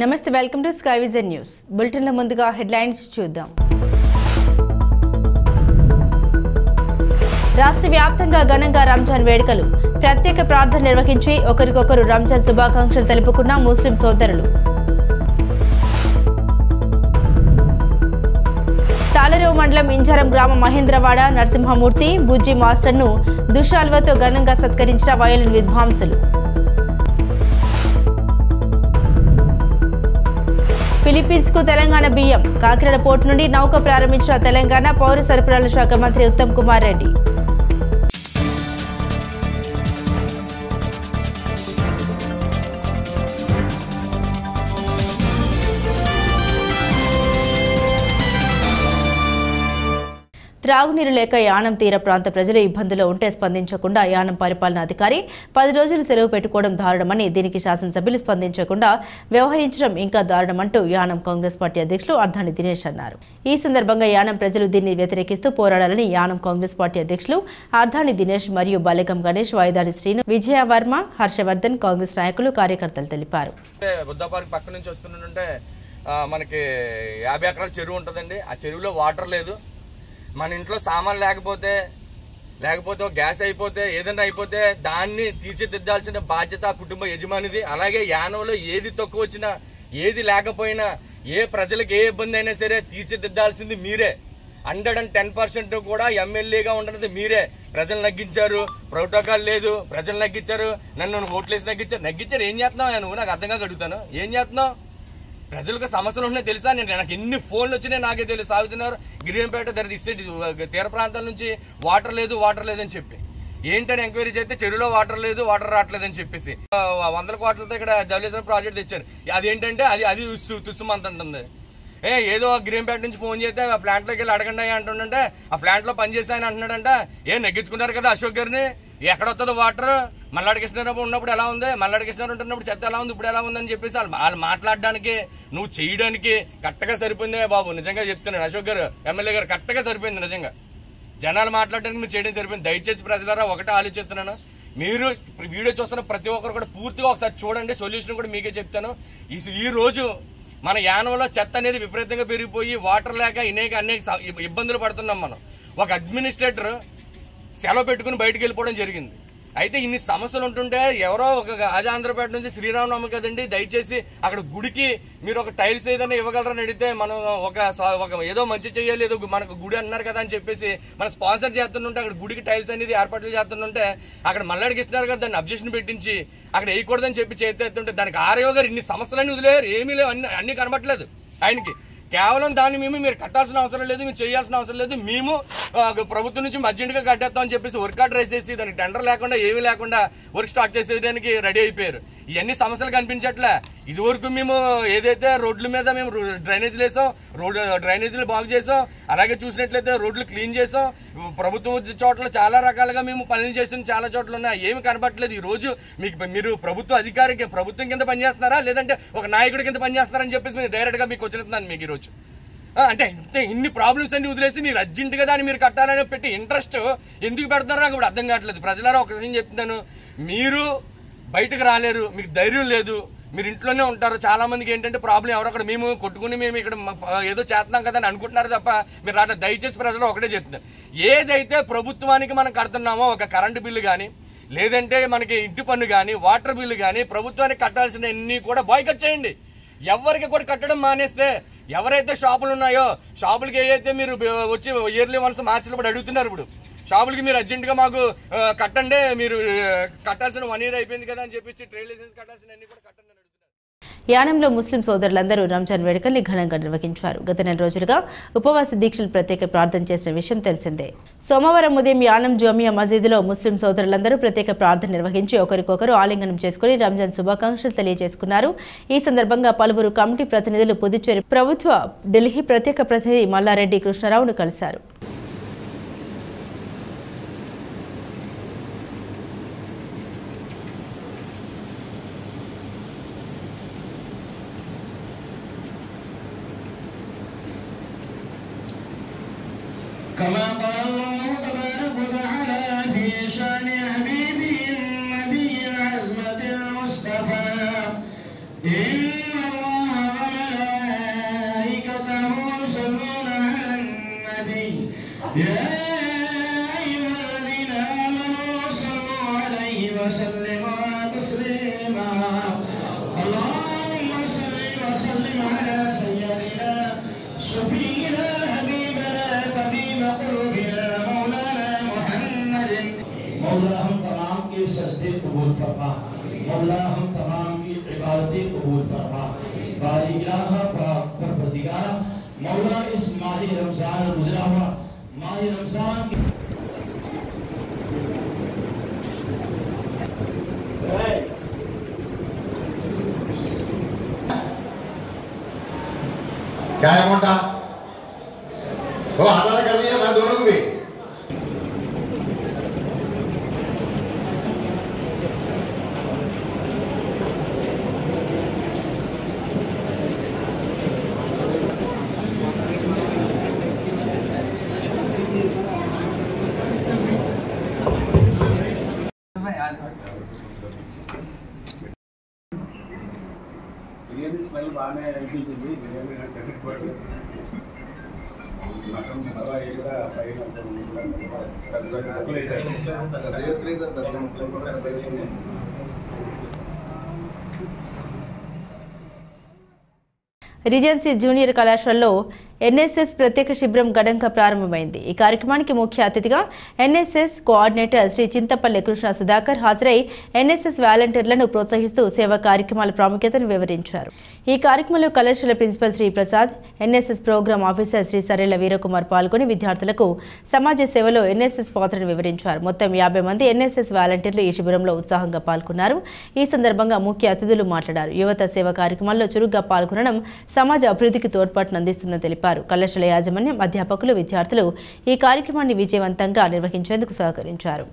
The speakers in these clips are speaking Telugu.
నమస్తే welcome to Sky Vision News బులెటిన్ల ముందుగా హెడ్లైన్స్ చూద్దాం. రాష్ట్ర వ్యాప్తంగా ఘనంగా రంజాన్ వేడుకలు ప్రత్యేక ప్రార్థన నిర్వహించి ఒకరికొకరు రంజాన్ శుభాకాంక్షలు తెలుపుకున్న ముస్లిం సోదరులు. తాళరేవు మండలం ఇంజారం గ్రామ మహేంద్రవాడ నరసింహమూర్తి బుజ్జి మాస్టర్ను దుశాల్వతో ఘనంగా సత్కరించిన వయోలిన్ విద్వాంసులు. ఫిలిప్పీన్స్ కు తెలంగాణ బియ్యం కాకినాడ పోర్టు నుండి నౌక ప్రారంభించిన తెలంగాణ పౌర సరఫరాల శాఖ మంత్రి ఉత్తమ్ కుమార్ రెడ్డి. త్రాగునీరు లేక యానం తీర ప్రాంత ప్రజలు ఇబ్బందుల్లో ఉంటే స్పందించకుండా యానం పరిపాలనాధికారి 10 రోజులు సెలవు పెట్టుకోవడం దారుణమని, దీనికి శాసనసభ్యులు స్పందించకుండా వ్యవహరించడం ఇంకా దారుణమంటూ యానం కాంగ్రెస్ పార్టీ అధ్యక్షులు అర్ధాని దినేష్ అన్నారు. ఈ సందర్భంగా యానం ప్రజలు దీన్ని వ్యతిరేకిస్తూ పోరాడాలని యానం కాంగ్రెస్ పార్టీ అధ్యక్షులు అర్ధాని దినేష్ మరియు బలగం గణేష్, వాయిదాడి శ్రీను, విజయవర్మ, హర్షవర్ధన్ కాంగ్రెస్ నాయకులు కార్యకర్తలు తెలిపారు. మనకి 50 ఎకరాల చెరువు ఉంటుందండి. ఆ చెరువులో వాటర్ లేదు. మన ఇంట్లో సామాన్లు లేకపోతే గ్యాస్ అయిపోతే ఏదైనా అయిపోతే దాన్ని తీర్చిదిద్దాల్సిన బాధ్యత ఆ కుటుంబ యజమానిది. అలాగే యానంలో ఏది తక్కువ వచ్చినా ఏది లేకపోయినా ఏ ప్రజలకు ఏ ఇబ్బంది అయినా సరే తీర్చిదిద్దాల్సింది మీరే. 110% కూడా ఎమ్మెల్యేగా ఉండదు మీరే. ప్రజలు నగ్గించారు, ప్రోటోకాల్ లేదు, ప్రజలు నగ్గించారు, నన్ను ఓట్లేసి నగ్గించారు. ఏం చేస్తున్నావు నువ్వు? నాకు అర్థంగా అడుగుతాను. ఏం చేస్తున్నావు? ప్రజలకు సమస్యలు ఉన్నాయి తెలుసా? నాకు ఎన్ని ఫోన్లు వచ్చినాయి నాకే తెలుసు. సాగుతున్నారు గిరిజంపేట తీర ప్రాంతాల నుంచి వాటర్ లేదు అని చెప్పి ఏంటని ఎంక్వైరీ చేస్తే చెరువులో వాటర్ రావట్లేదని చెప్పేసి 100 కోట్లతో ఇక్కడ ధవళేశ్వరం ప్రాజెక్ట్ తెచ్చారు. అదేంటంటే అది తుస్సుమంటుంది. ఏదో గిరిజంపేట నుంచి ఫోన్ చేస్తే ఆ ప్లాంట్ లోకి వెళ్ళి అడగండి అంటుండే. ఆ ప్లాంట్ లో పనిచేసాయని అంటున్నాడంట. నెగ్గించుకున్నారు కదా అశోక్ గారిని. ఎక్కడొస్తుందో వాటర్? మల్లాడి కృష్ణారావు ఉన్నప్పుడు ఎలా ఉంది, మల్లాడి కృష్ణారావు ఉంటున్నప్పుడు చెత్త ఎలా ఉంది, ఇప్పుడు ఎలా ఉందని చెప్పేసి వాళ్ళు మాట్లాడడానికి నువ్వు చేయడానికి కరెక్ట్గా సరిపోయిందే బాబు. నిజంగా చెప్తున్నాను, అశోక్ గారు ఎమ్మెల్యే గారు కరెక్ట్గా సరిపోయింది. నిజంగా జనాలు మాట్లాడడానికి మీరు చేయడం సరిపోయింది. దయచేసి ప్రజలారా ఒకటే ఆలోచిస్తున్నాను, మీరు వీడియో చూస్తున్న ప్రతి ఒక్కరు కూడా పూర్తిగా ఒకసారి చూడండి. సొల్యూషన్ కూడా మీకే చెప్తాను. ఈ రోజు మన యానంలో చెత్త అనేది విపరీతంగా పెరిగిపోయి వాటర్ లేక అనేక ఇబ్బందులు పడుతున్నాం. మనం ఒక అడ్మినిస్ట్రేటర్ సెలవు పెట్టుకుని బయటకు వెళ్ళిపోవడం జరిగింది. అయితే ఇన్ని సమస్యలు ఉంటుంటే ఎవరో ఒక ఆంధ్రపేట నుంచి శ్రీరామనవమి కదండి, దయచేసి అక్కడ గుడికి మీరు ఒక టైల్స్ ఏదైనా ఇవ్వగలరని అడిగితే మనం ఒక ఏదో మంచి చెయ్యాలి, ఏదో మనకు గుడి అన్నారు కదా అని చెప్పేసి మనం స్పాన్సర్ చేస్తుంటే అక్కడ గుడికి టైల్స్ అనేది ఏర్పాట్లు చేస్తుంటే అక్కడ మల్లాడి కృష్ణారావు గారు దాన్ని అబ్జెక్షన్ పెట్టించి అక్కడ వేయకూడదని చెప్పి చేస్తుంటే దానికి ఆర్యో గారు ఇన్ని సమస్యలన్నీ వదిలేరు. ఏమీ లేవు, అన్ని కనబట్టలేదు ఆయనకి. కేవలం దాన్ని మీరు కట్టాల్సిన అవసరం లేదు, మీరు చేయాల్సిన అవసరం లేదు, మేము ప్రభుత్వం నుంచి అర్జెంట్గా కట్టేస్తామని చెప్పేసి వర్క్ ఆర్డర్ వేసేసి దానికి టెండర్ లేకుండా ఏమీ లేకుండా వర్క్ స్టార్ట్ చేసేయడానికి రెడీ అయిపోయారు. ఇవన్నీ సమస్యలు కనిపించట్లే. ఇదివరకు మేము ఏదైతే రోడ్ల మీద మేము డ్రైనేజీలు వేసాం, డ్రైనేజీలు బాగు చేసాం, అలాగే చూసినట్లయితే రోడ్లు క్లీన్ చేసాం. ప్రభుత్వ చోట్ల చాలా రకాలుగా మేము పనులు చేసిన చాలా చోట్ల ఉన్నాయి. ఏమి కనబట్టలేదు. ఈ రోజు మీరు ప్రభుత్వ అధికారికి ప్రభుత్వం కింద పనిచేస్తున్నారా లేదంటే ఒక నాయకుడి కింద పనిచేస్తున్నారని చెప్పేసి మీరు డైరెక్ట్ గా మీకు వచ్చినాను మీకు ఈరోజు. అంటే ఇన్ని ప్రాబ్లమ్స్ అన్ని వదిలేసి మీరు అర్జెంటుగా దాన్ని మీరు కట్టాలని పెట్టి ఇంట్రెస్ట్ ఎందుకు పెడతారో నాకు ఇప్పుడు అర్థం కావట్లేదు. ప్రజలారా ఒక విషయం చెప్తున్నాను, మీరు బయటకు రాలేరు, మీకు ధైర్యం లేదు, మీరు ఇంట్లోనే ఉంటారు. చాలా మందికి ఏంటంటే ప్రాబ్లం ఎవరొక్కడ మేము కొట్టుకుని మేము ఇక్కడ ఏదో చేస్తున్నాం కదా అని అనుకుంటున్నారు తప్ప మీరు రాట. దయచేసి ప్రజలు ఒకటే చెప్తున్నారు, ఏదైతే ప్రభుత్వానికి మనం కడుతున్నామో ఒక కరెంటు బిల్లు కానీ లేదంటే మనకి ఇంటి పన్ను కానీ వాటర్ బిల్లు కానీ ప్రభుత్వానికి కట్టాల్సిన అన్ని కూడా బాయ్కట్ చేయండి. ఎవరికి కూడా కట్టడం మానేస్తే ఎవరైతే షాపులు ఉన్నాయో షాపులకి ఏదైతే మీరు వచ్చి ఇయర్లీ వన్స్ మార్చిలో కూడా అడుగుతున్నారు, ఇప్పుడు షాపులకి మీరు అర్జెంటుగా మాకు కట్టండి, మీరు కట్టాల్సిన 1 year అయిపోయింది కదా అని చెప్పేసి ట్రేడ్ లైసెన్స్ కట్టాల్సిన అన్ని కూడా కట్టండి అని అడుగుతున్నారు. యానంలో ముస్లిం సోదరులందరూ రంజాన్ వేడుకల్ని ఘనంగా నిర్వహించారు. గత 4 రోజులుగా ఉపవాస దీక్షలు ప్రత్యేక ప్రార్థన చేసిన విషయం తెలిసిందే. సోమవారం ఉదయం యానం జామియా మసీదులో ముస్లిం సోదరులందరూ ప్రత్యేక ప్రార్థన నిర్వహించి ఒకరికొకరు ఆలింగనం చేసుకుని రంజాన్ శుభాకాంక్షలు తెలియజేసుకున్నారు. ఈ సందర్భంగా పలువురు కమిటీ ప్రతినిధులు పుదుచ్చేరి ప్రభుత్వ ఢిల్లీ ప్రత్యేక ప్రతినిధి మల్లారెడ్డి కృష్ణారావును కలిశారు. كما قال الله تبارك وتعالى في شان حبيبه النبي العزمة المصطفى إن الله شفينا حبيبنا طبيب قلوبنا مولانا محمد मौला हम तमाम के सजदे कबूल फरमा मौला हम तमाम की इबादतें कबूल फरमा बारी इलाह पाक परवरदिगार मौला इस माह रमजान गुजरा हुआ माह रमजान क्या है मोटा वो आधा कर लिया मैं दोनों को भी బిర్యానీ స్మెల్ బాగానే అనిపించింది బిర్యానీ కట్టుబడి మటన్ హల్వా కూడా పైన రిజెన్సీ జూనియర్ కళాశాలలో ఎన్ఎస్ఎస్ ప్రత్యేక శిబిరం ఘనంగా ప్రారంభమైంది. ఈ కార్యక్రమానికి ముఖ్య అతిథిగా ఎన్ఎస్ఎస్ కోఆర్డినేటర్ శ్రీ చింతపల్లి కృష్ణ సుధాకర్ హాజరై ఎన్ఎస్ఎస్ వాలంటీర్లను ప్రోత్సహిస్తూ సేవా కార్యక్రమాల ప్రాముఖ్యతను వివరించారు. ఈ కార్యక్రమంలో కళాశాల principal Shri Prasad, NSS programme officer Shri Sarella Veerakumar పాల్గొని విద్యార్థులకు సమాజ సేవలో ఎన్ఎస్ఎస్ పాత్రను వివరించారు. మొత్తం 50 మంది ఎన్ఎస్ఎస్ వాలంటీర్లు ఈ శిబిరంలో ఉత్సాహంగా పాల్గొన్నారు. ఈ సందర్భంగా ముఖ్య అతిథులు మాట్లాడారు. యువత సేవా కార్యక్రమాల్లో చురుగ్గా పాల్గొనడం సమాజ అభివృద్ధికి తోడ్పాటును అందిస్తుందని తెలిపారు. కళాశాల యాజమాన్యం, అధ్యాపకులు, విద్యార్థులు ఈ కార్యక్రమాన్ని విజయవంతంగా నిర్వహించేందుకు సహకరించారు.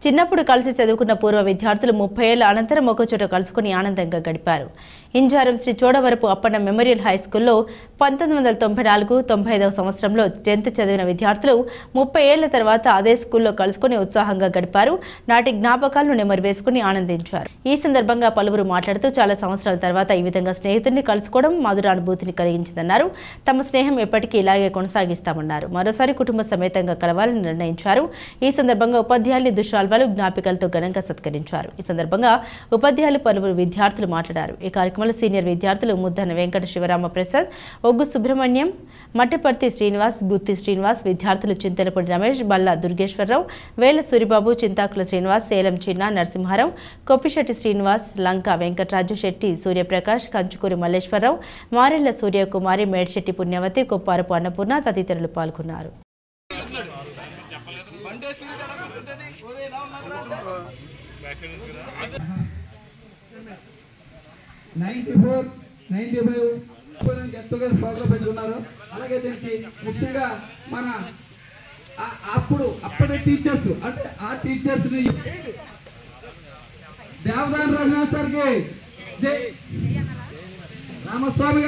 చిన్నప్పుడు కలిసి చదువుకున్న పూర్వ విద్యార్థులు 30 ఏళ్ల అనంతరం ఒకచోట కలుసుకుని ఆనందంగా గడిపారు. ఇంజారం శ్రీ చోడవరపు అప్పన్న మెమోరియల్ హైస్కూల్లో 1994-95వ సంవత్సరంలో 10th చదివిన విద్యార్థులు 30 ఏళ్ల తర్వాత అదే స్కూల్లో కలుసుకుని ఉత్సాహంగా గడిపారు. నాటి జ్ఞాపకాలను నెమరు వేసుకుని ఆనందించారు. ఈ సందర్భంగా పలువురు మాట్లాడుతూ చాలా సంవత్సరాల తర్వాత ఈ విధంగా స్నేహితుడిని కలుసుకోవడం మధుర అనుభూతిని కలిగించిందన్నారు. తమ స్నేహం ఎప్పటికీ ఇలాగే కొనసాగిస్తామన్నారు. మరోసారి కుటుంబ సమేతంగా కలవాలని నిర్ణయించారు. ఈ సందర్భంగా ఉపాధ్యాయుల్ని దుశ్శాల్వాలు, జ్ఞాపికలతో ఘనంగా సత్కరించారు. ఈ సందర్భంగా ఉపాధ్యాయులు, పలువురు విద్యార్థులు మాట్లాడారు. ఈ కార్యక్రమంలో సీనియర్ విద్యార్థులు ముద్దన వెంకట శివరామ ప్రసాద్, ఒగ్గు సుబ్రహ్మణ్యం, మట్టపర్తి శ్రీనివాస్, గుత్తి శ్రీనివాస్, విద్యార్థులు చింతలపూడి రమేష్, బల్లా దుర్గేశ్వరరావు, వేల సూరిబాబు, చింతాకుల శ్రీనివాస్, సేలం చిన్న, నరసింహారావు, కొప్పిశెట్టి శ్రీనివాస్, లంక వెంకటరాజు, శెట్టి సూర్యప్రకాష్, కంచుకూరి మల్లేశ్వరరావు, మారెళ్ల సూర్యకుమారి, మేడ్శెట్టి పుణ్యవతి, కొప్పారపు అన్నపూర్ణ తదితరులు పాల్గొన్నారు. 94, 95 గెట్టుగా ఫోటో పెట్టుకున్నారు. అలాగే దీనికి ముఖ్యంగా మన అప్పటి టీచర్స్ అంటే ఆ టీచర్స్ ని దేవదాన రాజమాస్టర్కి జై, రామస్వామి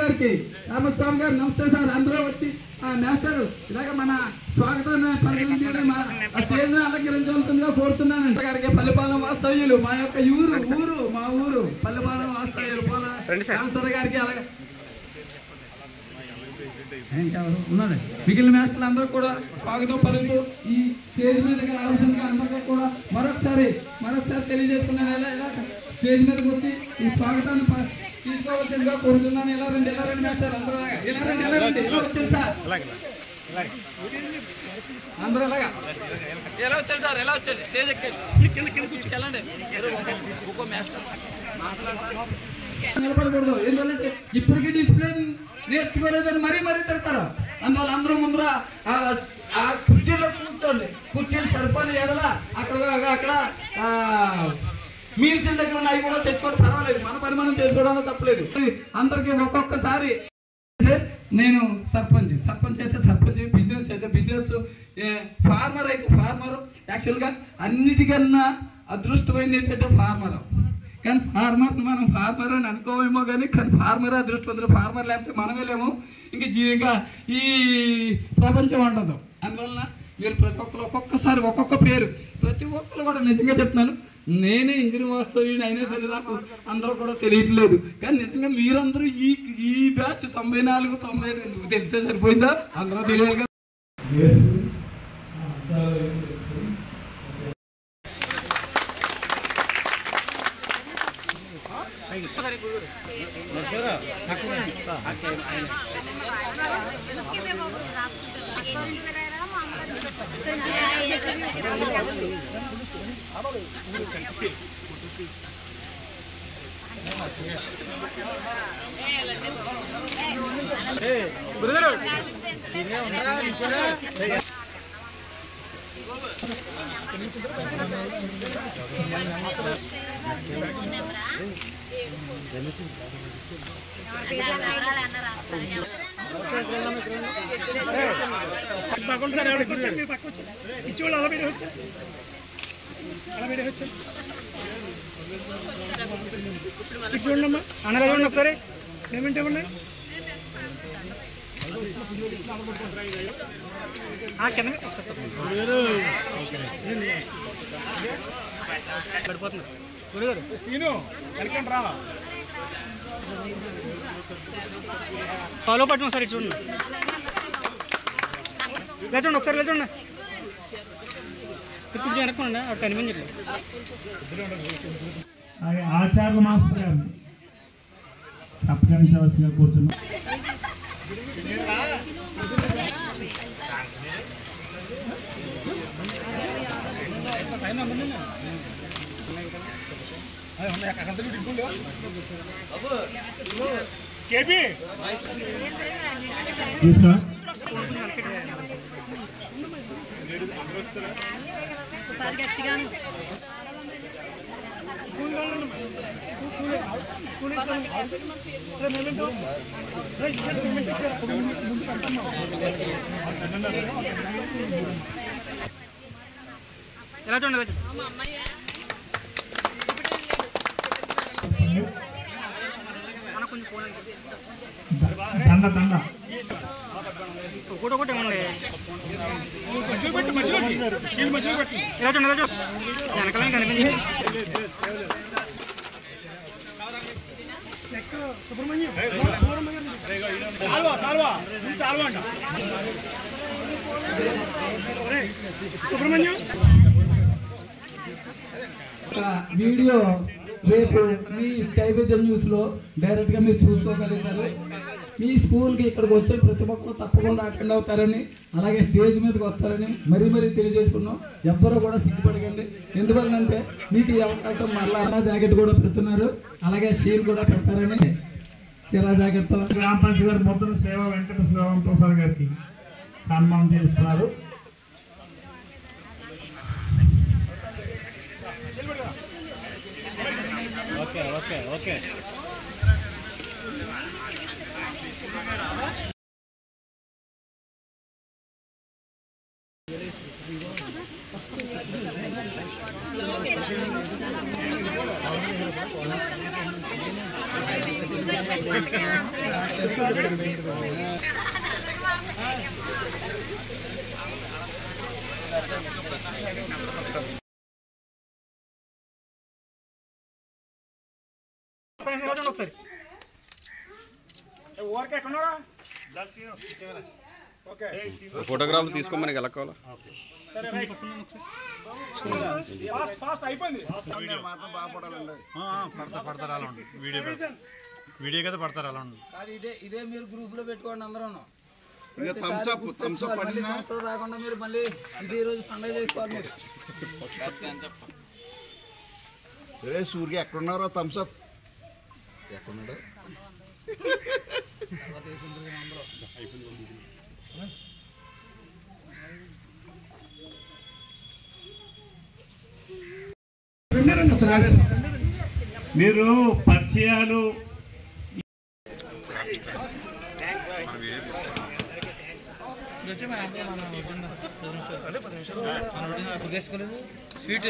గారికి నమస్తే సార్. అందరూ వచ్చి మాస్టర్ ఇలాగ మన స్వాగతాన్ని పరిగణించడం ఆ స్టేజ్ అలంకరించాల్సిందిగా కోరుతున్నాను. గారికి పల్లెపాలెం వాస్తవ్యులు, మా యొక్క మా ఊరు పల్లెపాలెం వాస్తవ్యులు పోల గారికి, అలాగే ఇంకెవరు ఉన్నారు మిగిలిన మాస్టర్లు అందరూ కూడా స్వాగతం పలుకుతూ ఈ స్టేజ్ మీదకి రావాల్సిందిగా అందరికీ కూడా మరొకసారి తెలియజేసుకున్నాను. ఇలా స్టేజ్ మీదకి వచ్చి ఈ స్వాగతాన్ని తీసుకోవాల్సిందిగా కోరుతున్నాను. ఇలా రండి మాస్టర్, అందరూ ఇలా రండి వచ్చారు సార్, అందరూ అలాగా ఎలా వచ్చారు సార్, ఎలా వచ్చారు స్టేజ్ కింద కూర్చుకెళ్ళండి. ఒక్కో మాస్టర్ నిలబడకూడదు, ఎందుకంటే ఇప్పటికీ డిసిప్లిన్ నేర్చుకోలేదని మరీ తిడతారు. అందువల్ల అందరూ ముందర ఆ కుర్చీలో కూర్చోండి. కుర్చీలు సరిపోని ఎడల అక్కడ మీల్స్ దగ్గర ఉన్నాయి కూడా తెచ్చుకోవడం పర్వాలేదు, మన పని మనం చేసుకోవడంలో తప్పలేదు. అందరికి ఒక్కొక్కసారి నేను సర్పంచ్ అయితే సర్పంచ్, బిజినెస్ అయితే బిజినెస్, ఫార్మర్ అయితే ఫార్మర్. యాక్చువల్గా అన్నిటికన్నా అదృష్టమైంది ఏంటంటే ఫార్మర్. కానీ మనం ఫార్మర్ అని అనుకోవేమో కానీ ఫార్మర్ అదృష్టవంతులు. ఫార్మర్ లేకపోతే మనమే లేము, ఇంకా ఈ ప్రపంచం ఉండదు. అందువలన మీరు ప్రతి ఒక్కరు ఒక్కొక్కసారి ఒక్కొక్క పేరు, ప్రతి ఒక్కరు కూడా నిజంగా చెప్తున్నాను, నేనే ఇంజనీర్ వాస్తవ్యుని అయినా సరే నాకు అందరూ కూడా తెలియట్లేదు. కానీ నిజంగా మీరందరూ ఈ బ్యాచ్ 94, 95 తెలిస్తే సరిపోయిందా? అందరూ తెలియాలి కదా. చూడమ్మా అన్నగా చూడండి ఒకసారి పేమెంట్ ఇవ్వండి. పడిపోతున్నారు గురుగారు సీను వెనకండి రావా ఫాలో పట్టిన ఒకసారి చూడండి లేచండి ఒకసారి లేచండి ఇప్పుడు వెనక్కండి అటు కనిపించండి. ఆచార్య మాస్టర్ గారిని సత్కరించవలసిందిగా కూర్చున్నాం. ఎలా చూడండి దండ దండ ఒకటి ఇవ్వండి. ఇలా చూడండి వెనకాల కనిపించింది. నెక్స్ట్ సుబ్రహ్మణ్యం సుబ్రహ్మణ్యం వీడియో రేపు మీ స్కై విజన్ న్యూస్ లో డైరెక్ట్ గా మీరు చూసుకోగలుగుతారు. మీ స్కూల్ కి ఇక్కడికి వచ్చే ప్రతి ఒక్కరు తప్పకుండా అటెండ్ అవుతారని, అలాగే స్టేజ్ మీదకి వస్తారని మరీ తెలియజేసుకున్నాం. ఎవ్వరూ కూడా సిగ్గుపడకండి. ఎందువల్లంటే మీకు ఈ అవకాశం మళ్ళా జాకెట్ కూడా పెడుతున్నారు, అలాగే షీల్ కూడా పెడతారని చీరా జాకెట్ తో గ్రామ పంచాయతీ గారు మొత్తం సేవ వెంకటేశ్వర ప్రసాద్ గారికి సన్మానం చేస్తున్నారు. ఓకే ఫోటోగ్రాఫ్లు తీసుకోమని ఎలా కావాలా? పడతారు అలా ఉండి వీడియో కదా పడతారు అలా ఉండి. ఇదే మీరు గ్రూప్ లో పెట్టుకోండి అందరూ. రాకుండా మీరు మళ్ళీ ఇది ఈ రోజు పండుగ చేసుకోవాలి. మీరు సూర్య ఎక్కడున్నారో థమ్స్అప్ ఎక్కడున్నాడు? మీరు పరిచయాలు స్వీట్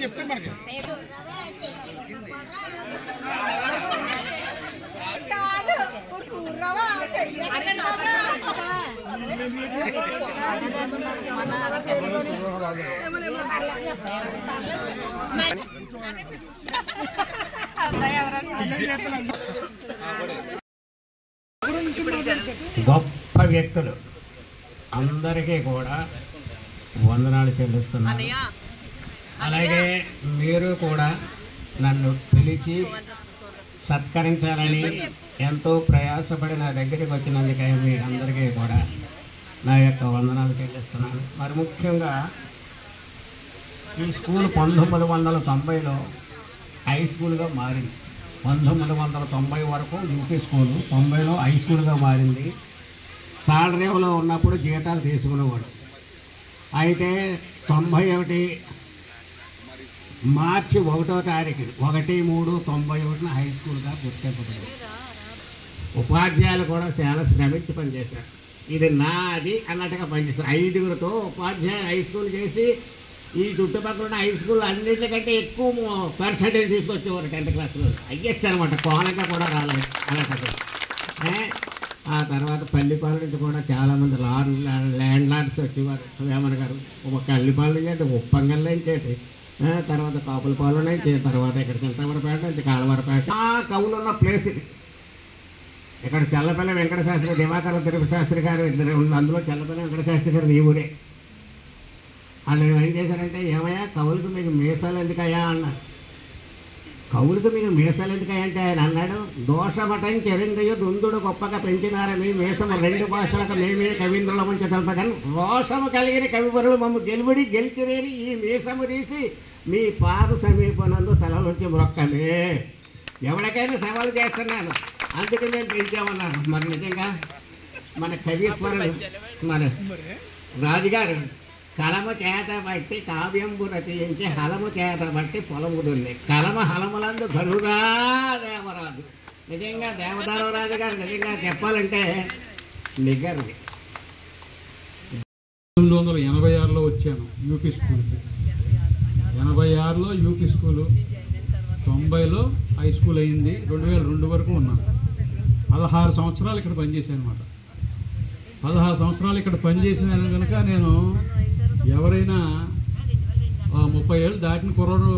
చెప్తాను మనకి గొప్ప వ్యక్తులు అందరికీ కూడా వందనాలు చెల్లిస్తున్నాను. అలాగే మీరు కూడా నన్ను పిలిచి సత్కరించాలని ఎంతో ప్రయాసపడి నా దగ్గరికి వచ్చినందుకే మీరందరికీ కూడా నా యొక్క వందనాలు చెల్లిస్తున్నాను. మరి ముఖ్యంగా ఈ స్కూల్ 1990లో హై స్కూల్గా మారింది. 1990 వరకు యూపీ స్కూలు, 90లో హై స్కూల్గా మారింది. తాళరేవులో ఉన్నప్పుడు జీతాలు తీసుకునేవాడు. అయితే 91 మార్చి 1వ తారీఖు 1/3/91 హై స్కూల్గా గుర్తింపబడింది. ఉపాధ్యాయులు కూడా చాలా శ్రమించి పనిచేశారు. ఇది నాది అన్నట్టుగా పనిచేస్తారు. 5గురితో ఉపాధ్యాయులు హై స్కూల్ చేసి ఈ చుట్టుపక్కల ఉన్న హై స్కూల్ అన్నింటికంటే ఎక్కువ పర్సంటేజ్ తీసుకొచ్చేవారు 10th క్లాస్లో. హైయెస్ట్ అనమాట, కోనగా కూడా రాలేదు అలాంటి. ఆ తర్వాత పల్లిపాలెం నుంచి కూడా చాలామంది ల్యాండ్ లార్డ్స్ వచ్చేవారు. వేమన గారు ఒక కల్లిపాలెం నుంచి, ఉప్పంగల్ నుంచి, తర్వాత కాపులపాలెం నుంచి, తర్వాత ఇక్కడ చింతవరపేట నుంచి కాళవరపేట. ఆ కవులు ఉన్న ప్లేస్ ఇది. ఇక్కడ చల్లపల్లి వెంకటశాస్త్రి, దివాకర తిరుపతి శాస్త్రి గారు ఇద్దరు, అందులో చల్లపల్లి వెంకటశాస్త్రి గారు ఈ ఊరే. వాళ్ళు ఏం చేశారంటే, ఏమయ్యా కవులకు మీకు మీసాలు ఎందుకయ్యా అన్నారు. కవులకు మీకు మీసాలు ఎందుకయ్యా అంటే ఆయన అన్నాడు, దోషమటం చెరింగయు దుందుడు గొప్పగా పెంచినారని మీసము 2 భాషలకు మేమే కవీంద్రుల మంచి తెలపగలను. రోషము కలిగిన కవివరులు మమ్మ గెలుబడి గెలిచిరేని ఈ మీసము తీసి మీ పాద సమీపనందు తలలోంచి మొక్కమే. ఎవరికైనా సవాలు చేస్తున్నాను, అందుకే మేము పెంచామన్నారు. మరి నిజంగా మన కవీశ్వరుడు మన రాజుగారు కలము చేత బట్టి కావ్యంబు రచయించి హలము చేత బట్టి పొలము దున్ని కలమ హలములందు గరుడా దేవరాజు. నిజంగా దేవదారవరాజు గారు నిజంగా చెప్పాలంటే నిగర్వి. 1986లో వచ్చాను యూపీ స్కూల్కి. 86లో యూపీ స్కూలు, 90లో హై స్కూల్ అయింది. 2002 వరకు ఉన్నాను. 16 సంవత్సరాలు ఇక్కడ పనిచేశాను అనమాట. 16 సంవత్సరాలు ఇక్కడ పనిచేసిన కనుక నేను ఎవరైనా 30 ఏళ్ళు దాటిన కుర్రోడు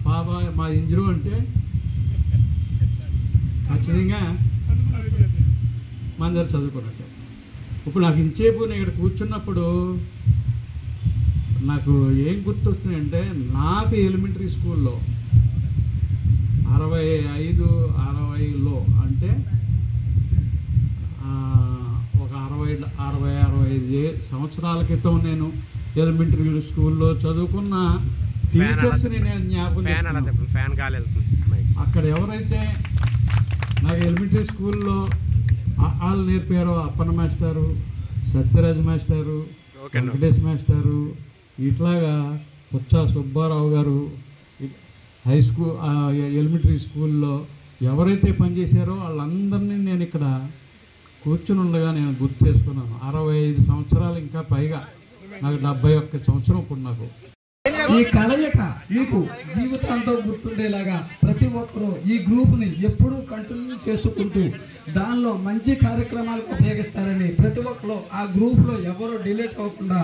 పాప మా ఇంజరు అంటే ఖచ్చితంగా మన దగ్గర చదువుకున్నట్టు. ఇప్పుడు నాకు ఇంచేపు నేను ఇక్కడ కూర్చున్నప్పుడు నాకు ఏం గుర్తొస్తున్నాయంటే, నాకు ఎలిమెంటరీ స్కూల్లో 65-60లో అంటే ఒక 60-65 సంవత్సరాల క్రితం నేను ఎలిమెంటరీ స్కూల్లో చదువుకున్న టీచర్స్ని నేను జ్ఞాపకం చేస్తున్నాను. అక్కడ ఎవరైతే నాకు ఎలిమెంటరీ స్కూల్లో వాళ్ళు నేర్పారో, అప్పన్న మాస్టారు, సత్యరాజ్ మాస్టారు, వెంకటేష్ మాస్టారు, ఇట్లాగా పుచ్చా సుబ్బారావు గారు హై స్కూల్ ఎలిమెంటరీ స్కూల్లో ఎవరైతే పనిచేశారో వాళ్ళందరినీ నేను ఇక్కడ కూర్చుని ఉండగా నేను గుర్తు చేసుకున్నాను. 65 సంవత్సరాలు ఇంకా పైగా, నాకు 71 సంవత్సరం ఇప్పుడు నాకు. ఈ కలయిక మీకు జీవితాంతం గుర్తుండేలాగా ప్రతి ఒక్కరూ ఈ గ్రూప్ని ఎప్పుడూ కంటిన్యూ చేసుకుంటూ దానిలో మంచి కార్యక్రమాలకు ఉపయోగిస్తారని ప్రతి ఒక్కరు ఆ గ్రూప్లో ఎవరు డిలీట్ అవ్వకుండా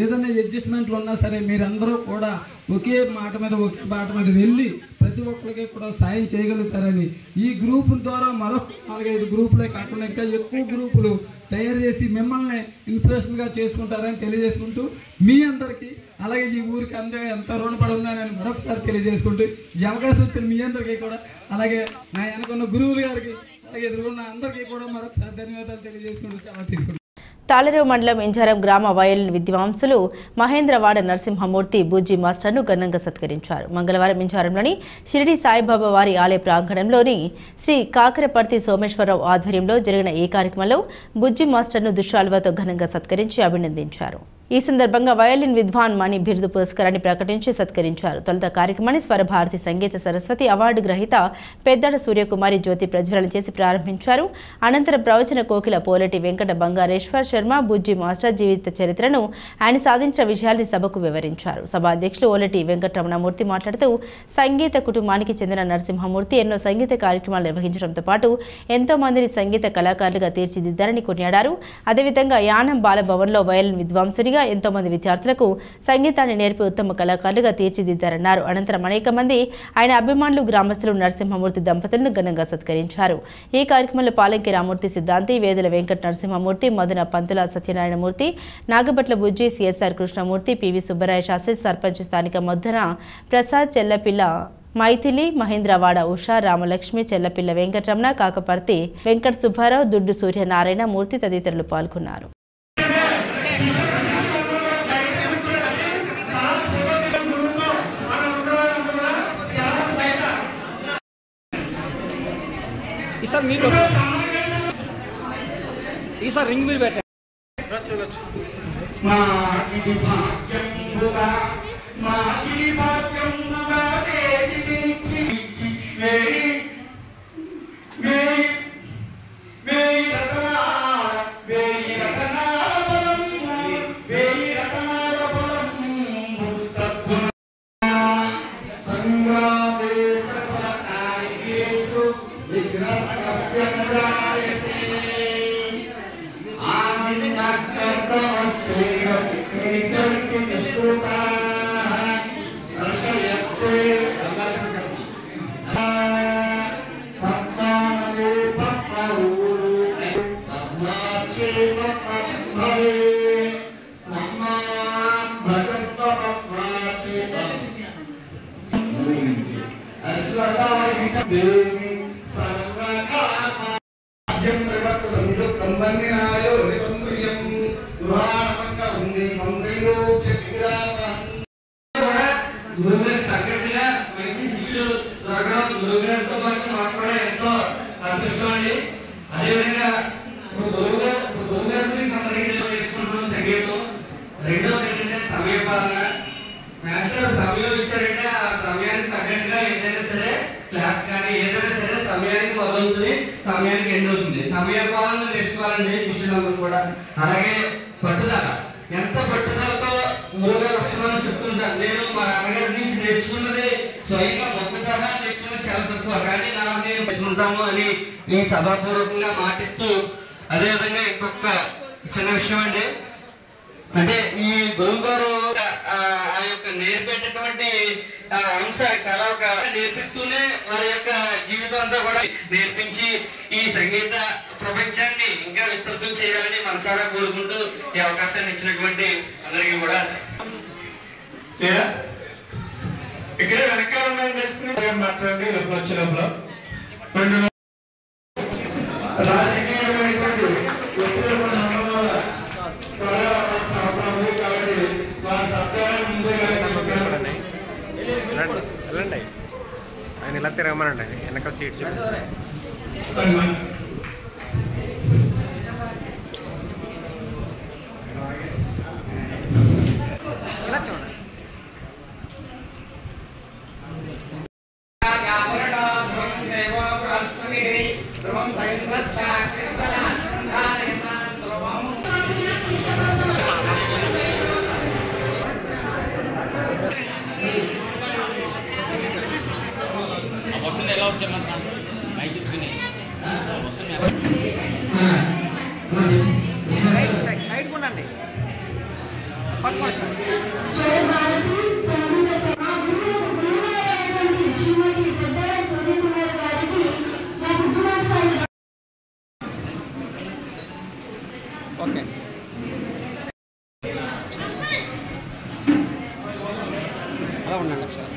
ఏదైనా అడ్జస్ట్మెంట్లు ఉన్నా సరే మీరందరూ కూడా ఒకే మాట మీద వెళ్ళి ప్రతి ఒక్కరికి కూడా సాయం చేయగలుగుతారని ఈ గ్రూప్ ద్వారా మరొక 4-5 గ్రూపులే కాకుండా ఇంకా ఎక్కువ గ్రూపులు తయారు చేసి మిమ్మల్ని ఇన్స్పిరేషన్గా చేసుకుంటారని తెలియజేసుకుంటూ మీ అందరికీ అలాగే ఈ ఊరికి అందరూ ఎంత రుణపడి ఉందని నేను మరొకసారి తెలియజేసుకుంటూ ఈ అవకాశం వచ్చిన మీ అందరికీ కూడా అలాగే నా వెనకున్న గురువులు గారికి అలాగే ఎదుర్కొన్న అందరికీ కూడా మరొకసారి ధన్యవాదాలు తెలియజేసుకుంటూ సెలవు తీసుకుంటాను. తాళరేవు మండలం ఇంజారం గ్రామ వయలిన్ విద్వాంసులు మహేంద్రవాడ నరసింహమూర్తి బుజ్జి మాస్టర్ను ఘనంగా సత్కరించారు. మంగళవారం ఇంజారంలోని షిరిడి సాయిబాబా వారి ఆలయ ప్రాంగణంలోని శ్రీ కాకరపర్తి సోమేశ్వరరావు ఆధ్వర్యంలో జరిగిన ఈ కార్యక్రమంలో బుజ్జి మాస్టర్ను దుశ్శాలువతో ఘనంగా సత్కరించి అభినందించారు. ఈ సందర్భంగా వయలిన్ విద్వాన్ మణి బిరుదు పురస్కారాన్ని ప్రకటించి సత్కరించారు. తొలుత కార్యక్రమాన్ని స్వరభారతి సంగీత సరస్వతి అవార్డు గ్రహీత పెద్దడ సూర్యకుమారి జ్యోతి ప్రజ్వలన చేసి ప్రారంభించారు. అనంతరం ప్రవచన కోకిల పోలటి వెంకట బంగారేశ్వర్ శర్మ బుజ్జి మాస్టర్ జీవిత చరిత్రను, ఆయన సాధించిన విషయాల్ని సభకు వివరించారు. సభ అధ్యక్షులు ఓలటి వెంకటరమణమూర్తి మాట్లాడుతూ సంగీత కుటుంబానికి చెందిన నరసింహమూర్తి ఎన్నో సంగీత కార్యక్రమాలు నిర్వహించడంతో పాటు ఎంతో మందిని సంగీత కళాకారులుగా తీర్చిదిద్దారని కొనియాడారు. అదేవిధంగా యానం బాలభవన్లో వయలిన్ విద్వాంసునిగా ఎంతో మంది విద్యార్థులకు సంగీతాన్ని నేర్పి ఉత్తమ కళాకారులుగా తీర్చిదిద్దారన్నారు. అనంతరం అనేక మంది ఆయన అభిమానులు గ్రామస్తులు నరసింహమూర్తి దంపతులను ఘనంగా సత్కరించారు. ఈ కార్యక్రమంలో పాలంకి రామూర్తి సిద్ధాంతి, వేదల వెంకట నరసింహమూర్తి, మధున పంతుల సత్యనారాయణమూర్తి, నాగపట్ల బుజ్జి, సిఎస్ఆర్ కృష్ణమూర్తి, పివి సుబ్బరాయ శాస్త్రి, సర్పంచ్ స్థానిక మధున ప్రసాద్, చెల్లపిల్ల మైథిలి, మహేంద్రవాడ ఉషా, రామలక్ష్మి, చెల్లపిల్ల వెంకటరమణ, కాకపర్తి వెంకట సుబ్బారావు, దుడ్డు సూర్యనారాయణ మూర్తి తదితరులు పాల్గొన్నారు. ఈసారి రింగ్ మీద పెట్టండి. తగ్గట్టుగా మంచి శిష్యులు దొరకడం గురువుగారితో పాటు మాకు కూడా ఎంతో అదృష్టం అండి. అదేవిధంగా గురువుగారి గురించి అందరికీ తెలుసుకుంటాం సంగీతం. రెండోది ఏంటంటే సమయపాలన. మాస్టర్ సమయం ఇచ్చారంటే ఆ సమయానికి తగ్గట్టుగా ఏదైనా సరే క్లాస్ కానీ ఏదైనా సరే సమయానికి మొదలవుతుంది, సమయానికి ఎండ్ అవుతుంది. సమయపాలన నేర్చుకోవాలండి శిష్యులందరూ కూడా. అలాగే పట్టుదల, ఎంత పట్టుదలతో గురువుగారు వస్తున్నామని చెప్తుంటారు. నేను మా నాన్నగారి నుంచి నేర్చుకున్నది స్వయంగా మొదటగా నేర్చుకున్నది చాలా తక్కువ, కానీ నాకు నేను నేర్చుకుంటాము అని ఈ సభాపూర్వకంగా మాటిస్తూ, అదేవిధంగా ఇంకొక చిన్న విషయం అండి, అంటే ఈ గురువుగారు ఆ యొక్క నేర్పేటటువంటి అంశ చాలా ఒక నేర్పిస్తూనే వారి యొక్క జీవితం అంతా కూడా నేర్పించి ఈ సంగీత ప్రపంచాన్ని ఇంకా విస్తృతం చేయాలని మనసారా కోరుకుంటూ ఈ అవకాశాన్ని ఇచ్చినటువంటి అందరికీ కూడా ఇక్కడే వెనకాల మాట్లాడండి. లోపల వచ్చే లోపల రాజకీయమైనటువంటి ఆయన ఇలా తిరగమనండి, వెనక సీట్ ఇలా చూడండి. ఎలా వచ్చామన్నా మైక్ ఇచ్చుకుని సైడ్ కొనండి. పట్టుకోండి సార్. ఓకే అలా ఉండండి ఒకసారి.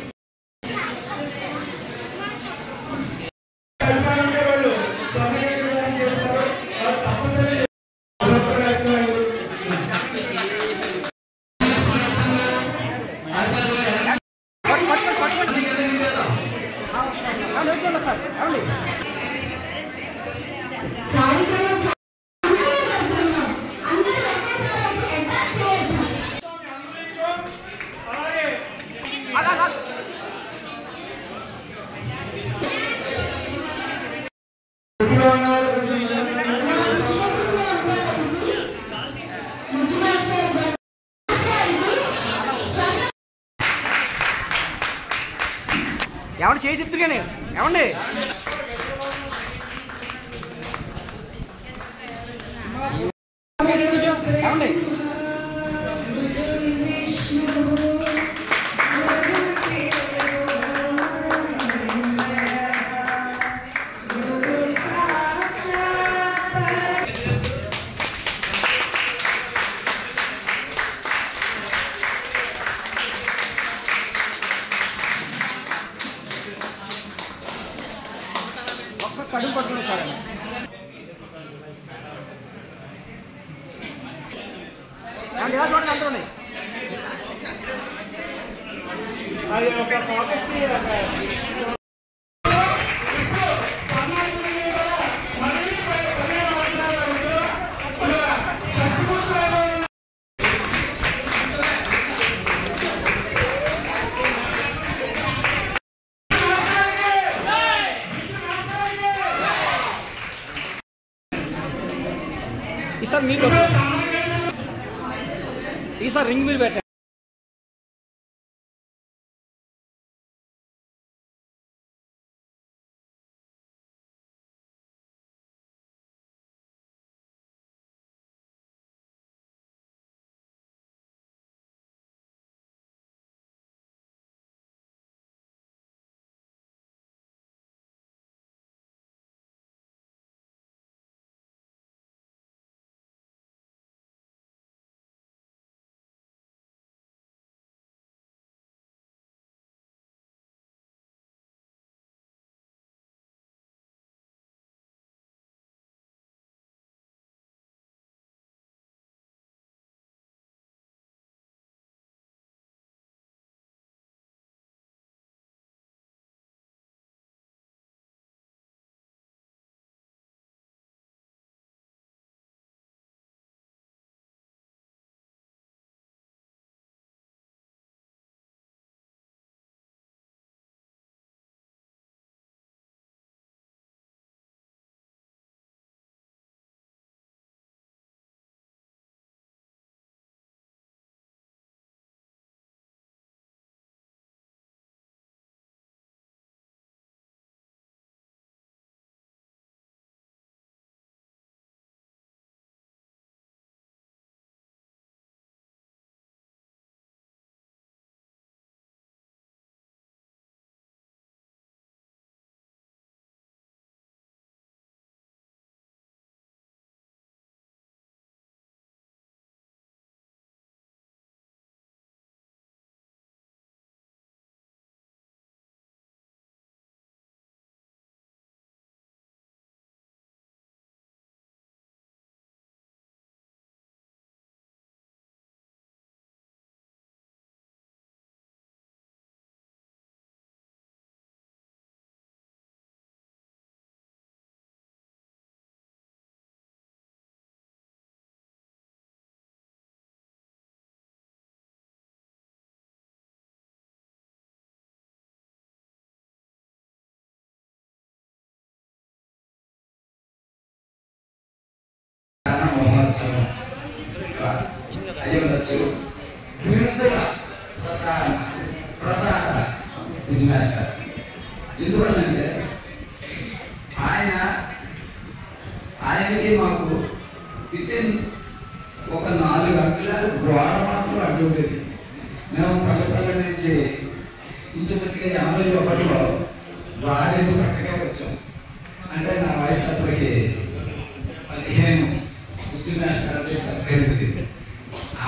ఏమండి చేసి చెప్తున్నాను ఏమండి ఏమండి ఒకసారి కడుపు పట్టుకుని సార్ ఎలా చూడండి అందరూ అది ఒక ఫోకస్ ఈసారి మీరు ఈసారి రింగ్ మీరు పెట్టండి అయ్యవచ్చు విరుద్ధుల ప్రధాన బిజినెస్. ఎందువల్లంటే ఆయనకి మాకు వితిన్ ఒక 4 గంటల గోడ మాత్రం అడ్డు ఉండేది. మేము పల్లెపల్లె నుంచి ఇంచుమించుగా 81లో వారికి పక్కగా వచ్చాం. అంటే నా వయసు అప్పటికి 15, ఉద్యోగ రాష్ట్రాలు 18.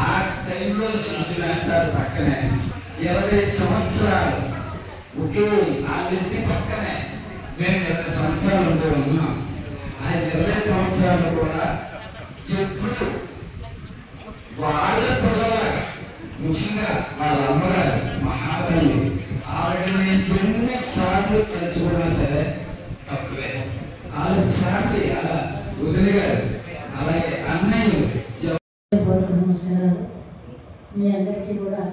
ఆ టైంలో ఉద్యోగ రాష్ట్రాలు పక్కనే 20 సంవత్సరాలు ఒకే వాళ్ళింటి పక్కనే మేము 20 సంవత్సరాలు ఉంటూ ఉన్నాం. ఆ 20 సంవత్సరాలు కూడా ఎప్పుడు వాళ్ళ పిల్లలాగా, ముఖ్యంగా వాళ్ళ అమ్మగారు మహాతల్లి ఆవిడని ఎన్నిసార్లు తెలుసుకున్నా సరే తక్కువే. వాళ్ళ ఫ్యామిలీ అలా వదిలిగారు, అలాగే అన్నయ్యలు. నమస్కారాలు. మీ అందరికీ కూడా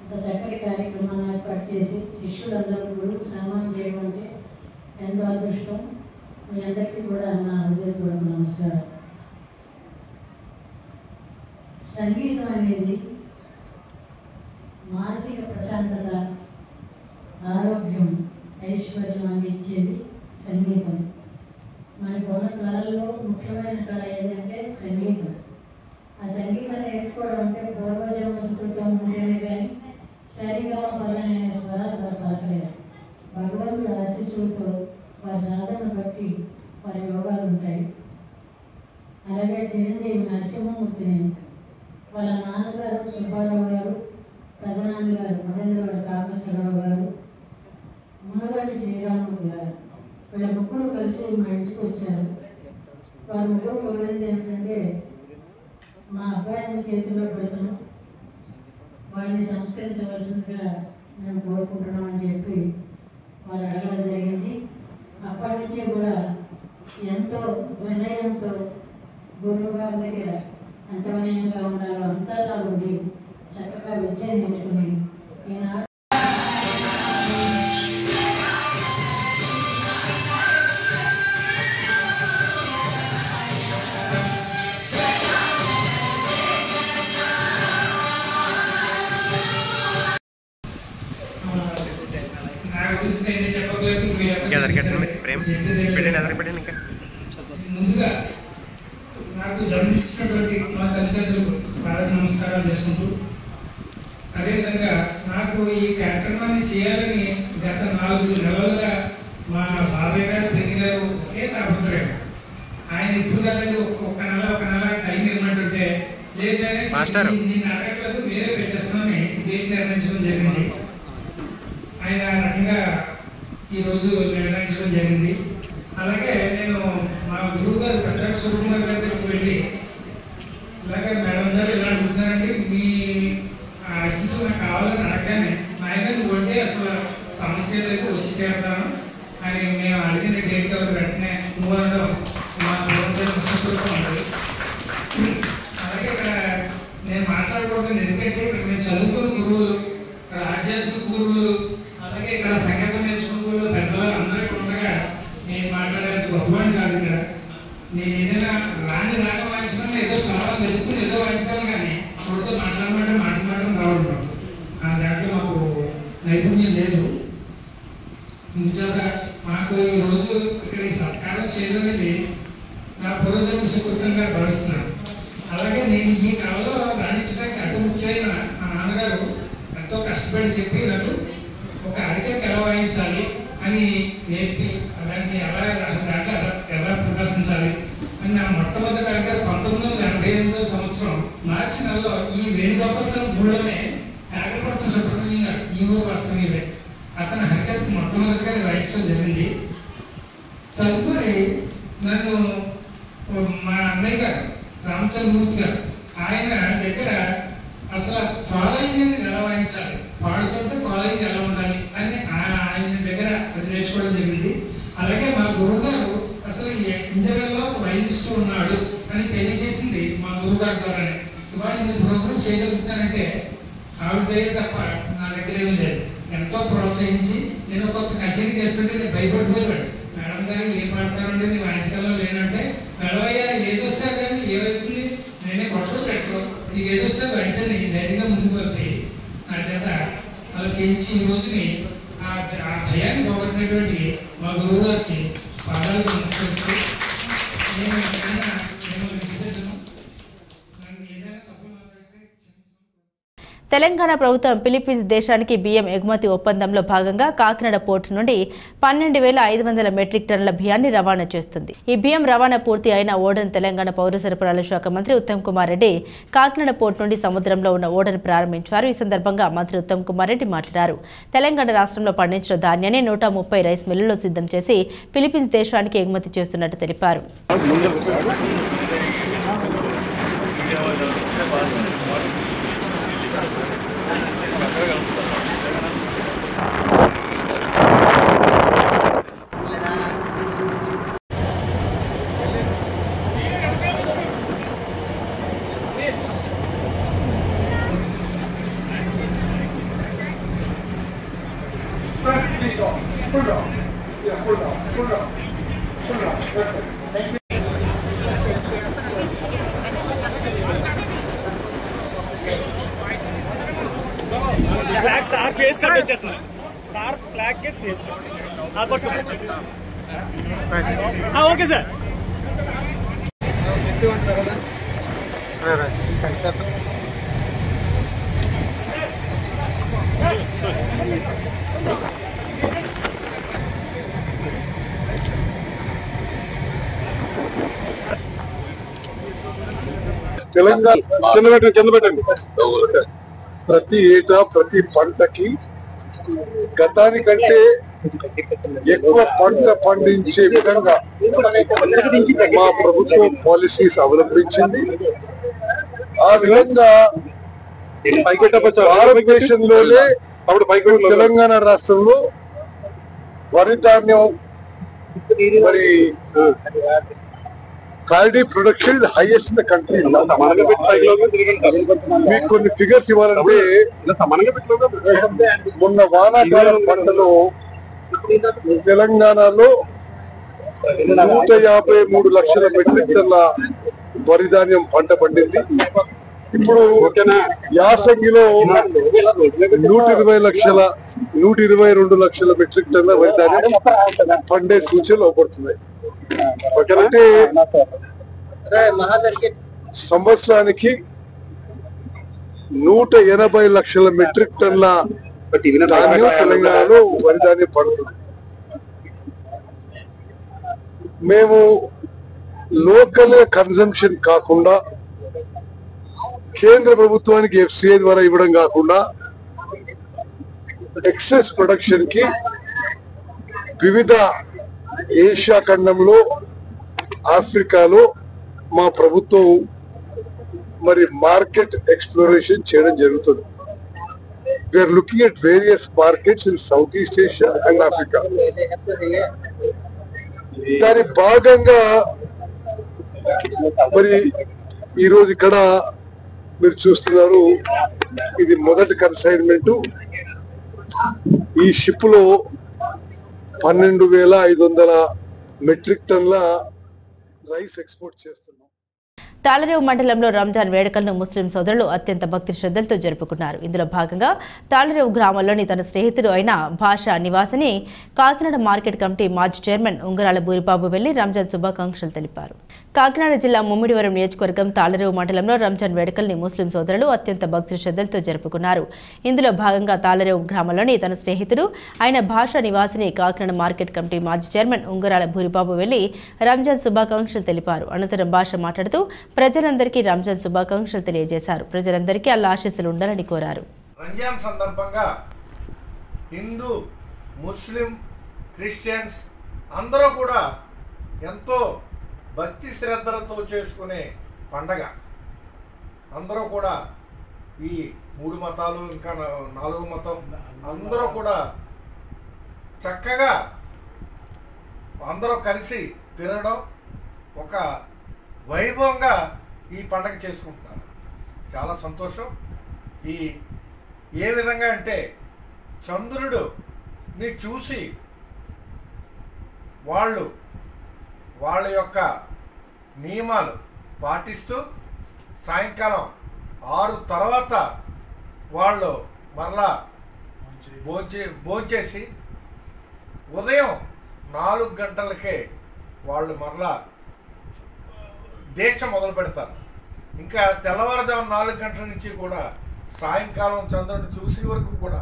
ఇంత చక్కటి కార్యక్రమాన్ని ఏర్పాటు చేసి శిష్యులందరూ గురువుకు సన్మానం చేయడం అంటే ఎంతో అదృష్టం. మీ అందరికీ కూడా నా హృదయపూర్వక నమస్కారం. సంగీతం అనేది మానసిక ప్రశాంతత, ఆరోగ్యం, ఐశ్వర్యం అందించేది సంగీతం. మనకున్న కళల్లో ముఖ్యమైన కళ ఏదంటే సంగీతం. ఆ సంగీతం నేర్చుకోవడం అంటే పూర్వజన్మ సుకృతం ఉండేది కానీ సరిగా పదైన స్వరాలు వారు పలకలేదు. భగవంతుడు ఆశీస్సులతో వారి సాధన బట్టి వారి యోగాలు ఉంటాయి. అలాగే చిరంజీవి నరసింహమూర్తిని వాళ్ళ నాన్నగారు సుబ్బారావు గారు, పెదనాన్నగారు మహేంద్రవాడ కామేశ్వరరావు గారు, మునగంటి శ్రీరామూర్తి గారు, వీళ్ళ ముగ్గురు కలిసి మా ఇంటికి వచ్చారు. వారి ముగ్గురు కోరింది ఏంటంటే మా అబ్బాయిని చేతిలో పెడుతున్నాం, వాడిని సంస్కరించవలసిందిగా మేము కోరుకుంటున్నాం అని చెప్పి వారు అడగడం జరిగింది. అప్పటి నుంచి కూడా ఎంతో వినయంతో గురువు గారి దగ్గర ఎంత వినయంగా ఉండాలో అంతగా ఉండి చక్కగా విద్య నేర్చుకుని ఈనాడు ముందుగా నాకు జన్మనిచ్చినటువంటి మా తల్లిదండ్రులకు పాద నమస్కారాలు చేసుకుంటూ, అదేవిధంగా నాకు ఈ కార్యక్రమాన్ని చేయాలని గత 4 నెలలుగా మా బాబాయ్ గారు, పెద్ద గారు ఒకే తాపత్రయం. ఆయన ఇప్పుడు కదండి ఒక నెల టైం ఇవ్వమంటుంటే లేదంటే నేను అడగట్లేదు వేరే పెట్టేస్తున్నామని డేట్ నిర్ణయించడం జరిగింది. ఆయన రకంగా ఈరోజు నిర్ణయించడం జరిగింది. అలాగే నేను మా గురువు గారు పెద్దరాజు స్వరూపం గారి దగ్గరికి వెళ్ళి ఇలాగే మేడం గారు ఇలా అడుగుతున్నారండి, మీ ఆశీస్సు నాకు కావాలని అడగగానే నాయన నువ్వు అంటే అసలు సమస్య లేదు వచ్చి తీరుతాను అని మేము అడిగిన డేట్ కాబట్టి వెంటనే నువ్వు అనడం మా స్వరూపం ఉంటుంది. అలాగే ఇక్కడ నేను మాట్లాడకూడదు, ఎందుకంటే ఇక్కడ నేను చదువుకున్న గురువులు, ఇక్కడ ఆధ్యాత్మిక గురువులు, అలాగే ఇక్కడ సంగీతం నేర్చుకున్న గురువులు పెద్దలు అందరూ ఇక్కడ ఉండగా నేను మాట్లాడేది గొప్పవాడిని కాదు. ఇక్కడ నేను ఏదైనా రాగం వాయించడం ఏదో స్వరాలు వెతుకుని ఏదో వాయించగలను, కానీ ఎవరితో మాట్లాడడం రావడం దాంట్లో మాకు నైపుణ్యం లేదు. నిజంగా మాకు ఈరోజు ఇక్కడ ఈ సత్కారం చేయడం అనేది నా పూర్వజన్మ సుకృతంగా భావిస్తున్నాను. అలాగే నేను ఈ కళలో రాణించడానికి అతి ముఖ్యమైన మా నాన్నగారు ఎంతో కష్టపడి చెప్పి నాకు ఒక అరికెట్ ఎలా వాయించాలి అని నేర్పి అలాంటి ఎలా ప్రదర్శించాలి అని నా మొట్టమొదటి అరికెట్ 1988 సంవత్సరం మార్చి నెలలో ఈ వేణుగోపాల గుడిలోనే కాకపర్తి సుబ్రహ్మణ్యం గారు ఈ ఊరు వాస్తవమే అతను హరికత్ మొట్టమొదటిగా వాయించడం జరిగింది. తదుపరి నన్ను మా అన్నయ్య గారు రామచంద్రమూర్తి గారు ఆయన దగ్గర అసలు ఫాలోయింగ్ ఎలా వాయించాలి, పాడుతుంటే ఫాలోయింగ్ ఎలా ఉండాలి అని ఆయన దగ్గర అది నేర్చుకోవడం జరిగింది. అలాగే మా గురువు గారు అసలు ఇంజనీర్లో వైలిస్ట్ ఉన్నాడు అని తెలియజేసింది మా గురువు గారి ద్వారానే. ఇవాళ నేను ప్రోగ్రామ్ చేయగలుగుతానంటే ఆవిడ దగ్గర తప్ప నా దగ్గర ఏమీ లేదు. ఎంతో ప్రోత్సహించి నేను ఒక్కొక్క కచేరీ చేస్తుంటే నేను భయపడిపోయాడు. మేడం గారు ఏం పాడతారంటే నేను వాయించగలం లేనంటే మెడవయ్యా ఏదొస్తే కానీ ఏమవుతుంది నేనే కొట్టలు పెట్టు నీకు ఏదొస్తే వాయించని ధైర్యంగా ముందుకు వెళ్ళి నా చేత అలా చేయించి ఈ రోజుని ఆ భయాన్ని పోగొట్టినటువంటి మా గురువు గారికి పాదాలు నమస్కరిస్తూ నేను మిమ్మల్ని విశ్లేషను నన్ను ఏదైనా తప్పులు తెలంగాణ ప్రభుత్వం ఫిలిప్పీన్స్ దేశానికి బియ్యం ఎగుమతి ఒప్పందంలో భాగంగా కాకినాడ పోర్టు నుండి 12,500 మెట్రిక్ టన్నుల బియ్యాన్ని రవాణా చేస్తుంది. ఈ బియ్యం రవాణా పూర్తి అయిన ఓడను తెలంగాణ పౌర సరఫరాల శాఖ మంత్రి ఉత్తమ్ కుమార్ రెడ్డి కాకినాడ పోర్టు నుండి సముద్రంలో ఉన్న ఓడను ప్రారంభించారు. ఈ సందర్భంగా మంత్రి ఉత్తమ్ కుమార్ రెడ్డి మాట్లాడారు. తెలంగాణ రాష్ట్రంలో పండించిన ధాన్యాన్ని 130 రైస్ మిల్లుల్లో సిద్ధం చేసి ఫిలిప్పీన్స్ దేశానికి ఎగుమతి చేస్తున్నట్టు తెలిపారు. ఫ్లాగ్ సార్ ఫేస్ కట్ వచ్చేస్తున్నా సార్ ఫ్లాగ్ కి face cut okay sir. Telangana కింద పెట్టండి. ప్రతి ఏటా ప్రతి పంటకి గతానికంటే ఎక్కువ పంట పండించే విధంగా మా ప్రభుత్వం పాలసీస్ అవలంబించింది. ఆ విధంగా భారతదేశంలోనే తెలంగాణ రాష్ట్రంలో వరి ధాన్యం మరి quality production is highest in the country. మీకు కొన్ని ఫిగర్స్ ఇవ్వాలంటే మొన్న వానాకాలం పంటలో తెలంగాణలో 153 లక్షల మెట్రిక్ టన్ల వరి ధాన్యం పంట పండింది. ఇప్పుడు యాసంగిలో 122 లక్షల మెట్రిక్ టన్ల వరి ధాన్యం పండే సూచనలు అవపడుతున్నాయి. అంటే సంవత్సరానికి 180 లక్షల మెట్రిక్ టన్ల ధాన్యం తెలంగాణలో వరి ధాన్యం పడుతుంది. మేము లోకల్ కన్సంప్షన్ కాకుండా కేంద్ర ప్రభుత్వానికి FCI ద్వారా ఇవ్వడం కాకుండా ఎక్సెస్ ప్రొడక్షన్ కి వివిధ ఏషియా ఖండంలో ఆఫ్రికాలో మా ప్రభుత్వం మరి మార్కెట్ ఎక్స్ప్లోరేషన్ చేయడం జరుగుతుంది. We are looking at various markets in south east Asia and Africa. దాని భాగంగా మరి ఈరోజు ఇక్కడ మీరు చూస్తున్నారు, ఇది మొదటి కన్సైన్మెంట్. ఈ షిప్ లో 12,500 మెట్రిక్ టన్ల రైస్ ఎక్స్పోర్ట్ చేస్తున్నాం. తాళరేవు మండలంలో రంజాన్ వేడుకలను ముస్లిం సోదరులు అత్యంత భక్తి శ్రద్ధలతో జరుపుకున్నారు. ఇందులో భాగంగా తాళరేవు గ్రామంలోని తన స్నేహితుడు అయిన భాషా నివాసిని కాకినాడ మార్కెట్ కమిటీ మాజీ చైర్మన్ ఉంగరాల బూరిబాబు వెళ్లి రంజాన్ శుభాకాంక్షలు తెలిపారు. కాకినాడ జిల్లా ముమ్మిడివరం నియోజకవర్గం తాళరేవు మండలంలో రంజాన్ వేడుకల్ని ముస్లిం సోదరులు అత్యంత భక్తి శ్రద్ధలతో జరుపుకున్నారు. ఇందులో భాగంగా తాళరేవు గ్రామంలోని తన స్నేహితుడు అయిన భాషా నివాసిని కాకినాడ మార్కెట్ కమిటీ మాజీ చైర్మన్ ఉంగరాల బూరిబాబు వెళ్లి రంజాన్ శుభాకాంక్షలు తెలిపారు. అనంతరం భాష మాట్లాడుతూ ప్రజలందరికీ రంజాన్ శుభాకాంక్షలు తెలియజేశారు. ప్రజలందరికీ అల్లా ఆశీస్సులు ఉండాలని కోరారు. రంజాన్ సందర్భంగా హిందూ, ముస్లిం, క్రిస్టియన్స్ అందరూ కూడా ఎంతో భక్తి శ్రద్ధలతో చేసుకునే పండగ. అందరూ కూడా ఈ 3 మతాలు ఇంకా 4వ మతం అందరూ కూడా చక్కగా అందరూ కలిసి తినడం ఒక వైభవంగా ఈ పండగ చేసుకుంటున్నారు. చాలా సంతోషం. ఏ విధంగా అంటే చంద్రుడిని చూసి వాళ్ళ యొక్క నియమాలు పాటిస్తూ సాయంకాలం 6 తర్వాత వాళ్ళు మరలా భోంచేసి ఉదయం 4 గంటలకే వాళ్ళు మరలా దీక్ష మొదలు పెడతారు. ఇంకా తెల్లవారుజాము 4 గంటల నుంచి కూడా సాయంకాలం చంద్రుడిని చూసే వరకు కూడా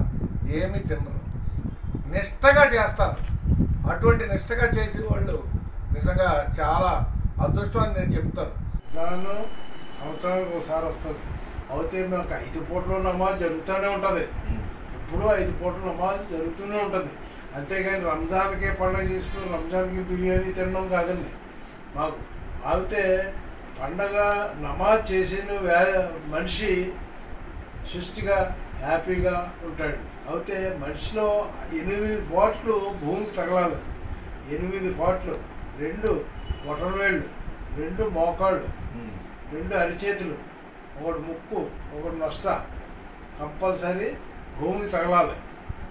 ఏమీ తినరు. నిష్టగా చేస్తారు. అటువంటి నిష్టగా చేసే వాళ్ళు నిజంగా చాలా అదృష్టం అని నేను చెప్తాను. దానిలో సంవత్సరానికి ఒకసారి వస్తుంది. అయితే మాకు 5 పూటలు నమాజ్ జరుగుతూనే ఉంటుంది. ఎప్పుడూ 5 పూటలు నమాజ్ జరుగుతూనే ఉంటుంది. అంతేగాని రంజాన్కే పండుగ చేసుకుని రంజాన్కి బిర్యానీ తినడం కాదండి మాకు. అయితే పండగ నమాజ్ చేసిన మనిషి సృష్టిగా హ్యాపీగా ఉంటాడు. అయితే మనిషిలో 8 పార్ట్లు భూమికి తగలాలి. 8 పార్ట్లు, 2 బొటన వేళ్ళు, 2 మోకాళ్ళు, 2 అరిచేతులు, 1 ముక్కు, 1 నొస్ట కంపల్సరీ భూమికి తగలాలి.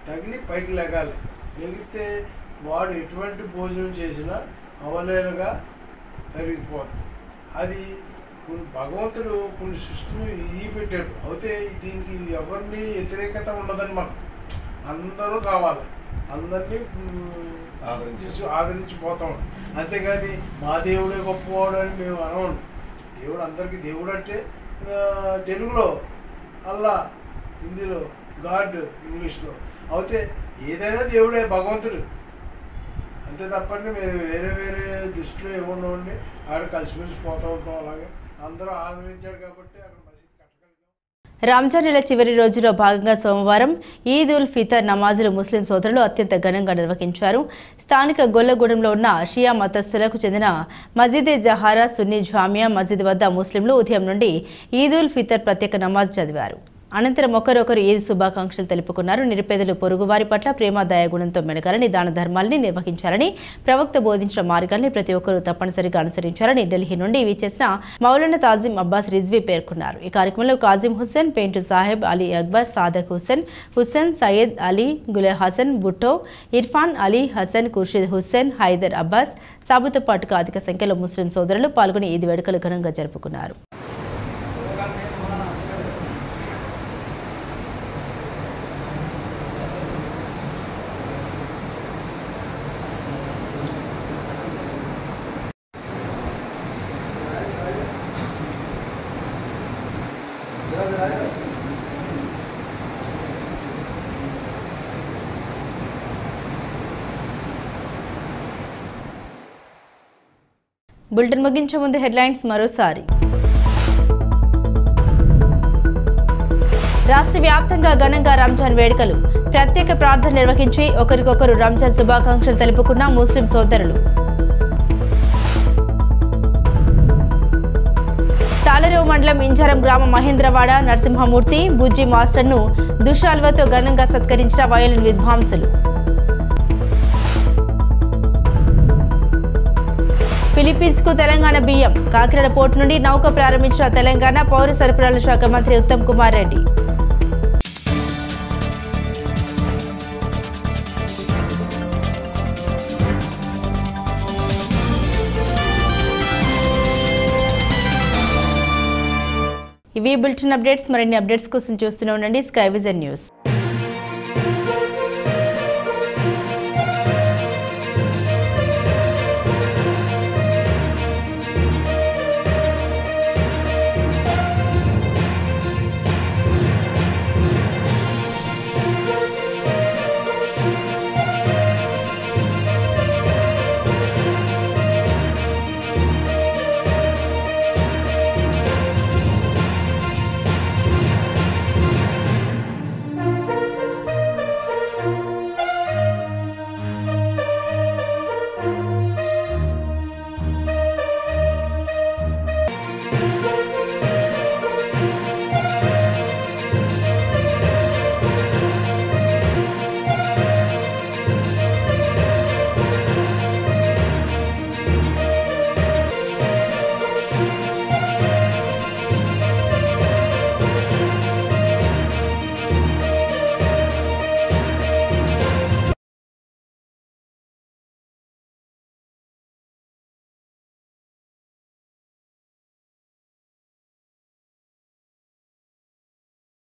తగిలి పైకి లెగాలి. లెగితే వాడు ఎటువంటి భోజనం చేసినా అవలేలుగా కరిగిపోద్ది. అది భగవంతుడు కొన్ని సృష్టిని పెట్టాడు. అయితే దీనికి ఎవరిని వ్యతిరేకత ఉండదని మాకు అందరూ కావాలి. అందరినీ ఆదరించిపోతాం. అంతేగాని మా దేవుడే గొప్పవాడు అని మేము అనవండి. దేవుడు అందరికీ దేవుడు అంటే తెలుగులో అల్లా, హిందీలో గాడ్, ఇంగ్లీష్లో అయితే ఏదైనా దేవుడే, భగవంతుడు అంతే తప్పండి. మేము వేరే వేరే దృష్టిలో ఏముండవండి. ఆడ కలిసిమెలిసి పోతూ ఉంటాం. అలాగే అందరూ ఆదరించారు కాబట్టి అక్కడ రంజాన్ నెల చివరి రోజులో భాగంగా సోమవారం ఈద్ ఉల్ ఫితర్ నమాజులు ముస్లిం సోదరులు అత్యంత ఘనంగా నిర్వహించారు. స్థానిక గొల్లగూడెంలో ఉన్న షియా మతస్థులకు చెందిన మస్జిద్ జహారా సున్నీ జామియా మస్జిద్ వద్ద ముస్లింలు ఉదయం నుండి ఈద్ ఉల్ ఫితర్ ప్రత్యేక నమాజ్ చదివారు. అనంతరం ఒకరొకరు ఈద్ శుభాకాంక్షలు తెలుపుకున్నారు. నిరుపేదలు పొరుగువారి పట్ల ప్రేమ దయాగుణంతో మెలగాలని, దాన ధర్మాలని నిర్వహించాలని, ప్రవక్త బోధించిన మార్గాల్ని ప్రతి ఒక్కరూ తప్పనిసరిగా అనుసరించాలని ఢిల్లీ నుండి విచ్చేసిన మౌలానా తాజిం అబ్బాస్ రిజ్వీ పేర్కొన్నారు. ఈ కార్యక్రమంలో కాజిం హుస్సేన్, పెయింటు సాహెబ్, అలీ అక్బర్, సాదక్ హుస్సేన్, సయ్యద్ అలీ, గులే హసన్, బుట్టో, ఇర్ఫాన్ అలీ హసన్, ఖుర్షీద్ హుస్సేన్, హైదర్ అబ్బాస్, సాబుతో పాటుగా అధిక సంఖ్యలో ముస్లిం సోదరులు పాల్గొని ఈద్ వేడుకలు ఘనంగా జరుపుకున్నారు. బులెటిన్ ముగించే ముందు హెడ్లైన్స్ మరోసారి. రాష్ట్ర వ్యాప్తంగా ఘనంగా రంజాన్ వేడుకలు, ప్రత్యేక ప్రార్థన నిర్వహించి ఒకరికొకరు రంజాన్ శుభాకాంక్షలు తెలుపుకున్న ముస్లిం సోదరులు. తాళరేవు మండలం ఇంజారం గ్రామ మహేంద్రవాడ నరసింహమూర్తి బుజ్జి మాస్టర్ను దుశ్శాల్వతో ఘనంగా సత్కరించిన వయోలిన్ విద్వాంసులు. ఫిలిప్పీన్స్ కు తెలంగాణ బియ్యం, కాకినాడ పోర్టు నుండి నౌక ప్రారంభించిన తెలంగాణ పౌర సరఫరాల శాఖ మంత్రి ఉత్తమ్ కుమార్ రెడ్డి. ఇవి బులెటిన్ అప్డేట్స్. మరిన్ని అప్డేట్స్ కోసం చూస్తూనే ఉండండి స్కై విజన్ న్యూస్.